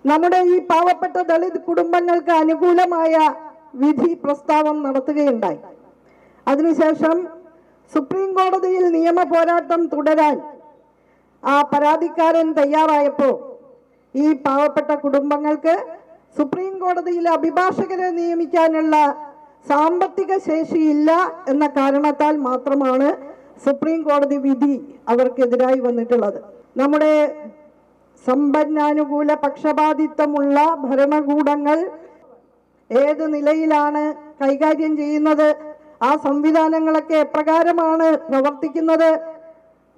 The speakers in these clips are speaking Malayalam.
നമ്മുടെ ഈ പാവപ്പെട്ട ദളിത് കുടുംബങ്ങൾക്ക് അനുകൂലമായ വിധി പ്രസ്താവം നടത്തുകയുണ്ടായി. അതിനുശേഷം സുപ്രീം കോടതിയിൽ നിയമ പോരാട്ടം തുടരാൻ ആ പരാതിക്കാരൻ തയ്യാറായപ്പോൾ ഈ പാവപ്പെട്ട കുടുംബങ്ങൾക്ക് സുപ്രീം കോടതിയിൽ അഭിഭാഷകരെ നിയമിക്കാനുള്ള സാമ്പത്തിക ശേഷിയില്ല എന്ന കാരണത്താൽ മാത്രമാണ് സുപ്രീം കോടതി വിധി അവർക്കെതിരായി വന്നിട്ടുള്ളത്. നമ്മുടെ സമ്പന്നാനുകൂല പക്ഷപാതിത്വമുള്ള ഭരണകൂടങ്ങൾ ഏത് നിലയിലാണ് കൈകാര്യം ചെയ്യുന്നത്, ആ സംവിധാനങ്ങളൊക്കെ എപ്രകാരമാണ് പ്രവർത്തിക്കുന്നത്,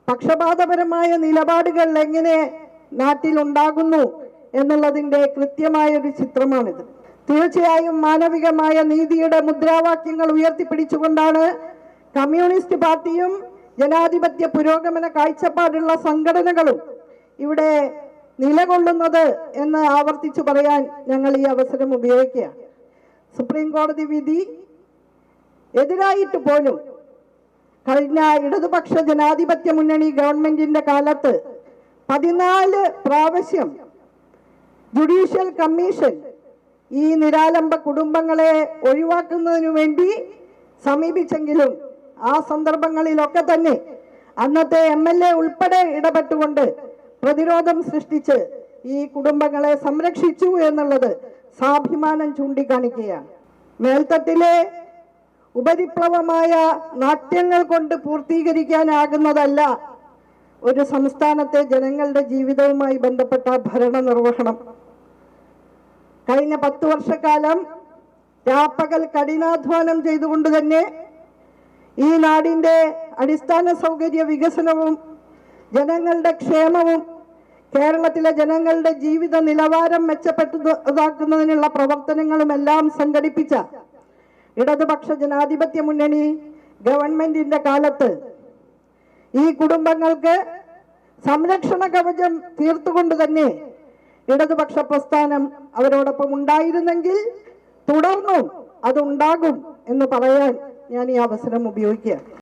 പക്ഷപാതപരമായ നിലപാടുകൾ എങ്ങനെ നാട്ടിലുണ്ടാകുന്നു എന്നുള്ളതിൻ്റെ കൃത്യമായൊരു ചിത്രമാണിത്. തീർച്ചയായും മാനവികമായ നീതിയുടെ മുദ്രാവാക്യങ്ങൾ ഉയർത്തിപ്പിടിച്ചുകൊണ്ടാണ് കമ്മ്യൂണിസ്റ്റ് പാർട്ടിയും ജനാധിപത്യ പുരോഗമന കാഴ്ചപ്പാടുള്ള സംഘടനകളും ഇവിടെ നിലകൊള്ളുന്നത് എന്ന് ആവർത്തിച്ചു പറയാൻ ഞങ്ങൾ ഈ അവസരം ഉപയോഗിക്കുകയാണ്. സുപ്രീം കോടതി വിധി എതിരായിട്ട് പോലും കഴിഞ്ഞ ഇടതുപക്ഷ ജനാധിപത്യ മുന്നണി ഗവൺമെന്റിന്റെ കാലത്ത് 14 പ്രാവശ്യം ജുഡീഷ്യൽ കമ്മീഷൻ ഈ നിരാലംബ കുടുംബങ്ങളെ ഒഴിവാക്കുന്നതിനു വേണ്ടി സമീപിച്ചെങ്കിലും ആ സന്ദർഭങ്ങളിലൊക്കെ തന്നെ അന്നത്തെ MLA ഉൾപ്പെടെ ഇടപെട്ടുകൊണ്ട് പ്രതിരോധം സൃഷ്ടിച്ച് ഈ കുടുംബങ്ങളെ സംരക്ഷിച്ചു എന്നുള്ളത് സ്വാഭിമാനം ചൂണ്ടിക്കാണിക്കുകയാണ്. മേൽത്തട്ടിലെ ഉപരിപ്ലവമായ നാട്യങ്ങൾ കൊണ്ട് പൂർത്തീകരിക്കാനാകുന്നതല്ല ഒരു സംസ്ഥാനത്തെ ജനങ്ങളുടെ ജീവിതവുമായി ബന്ധപ്പെട്ട ഭരണ നിർവഹണം. കഴിഞ്ഞ 10 വർഷക്കാലം രാപ്പകൽ കഠിനാധ്വാനം ചെയ്തുകൊണ്ട് തന്നെ ഈ നാടിൻ്റെ അടിസ്ഥാന സൗകര്യ വികസനവും ജനങ്ങളുടെ ക്ഷേമവും കേരളത്തിലെ ജനങ്ങളുടെ ജീവിത നിലവാരം മെച്ചപ്പെട്ടതാക്കുന്നതിനുള്ള പ്രവർത്തനങ്ങളുമെല്ലാം സംഘടിപ്പിച്ച ഇടതുപക്ഷ ജനാധിപത്യ മുന്നണി ഗവൺമെന്റിന്റെ കാലത്ത് ഈ കുടുംബങ്ങൾക്ക് സംരക്ഷണ കവചം തീർത്തുകൊണ്ട് തന്നെ ഇടതുപക്ഷ പ്രസ്ഥാനം അവരോടൊപ്പം ഉണ്ടായിരുന്നെങ്കിൽ തുടർന്നും അതുണ്ടാകും എന്ന് പറയാൻ ഞാൻ ഈ അവസരം ഉപയോഗിക്കുകയാണ്.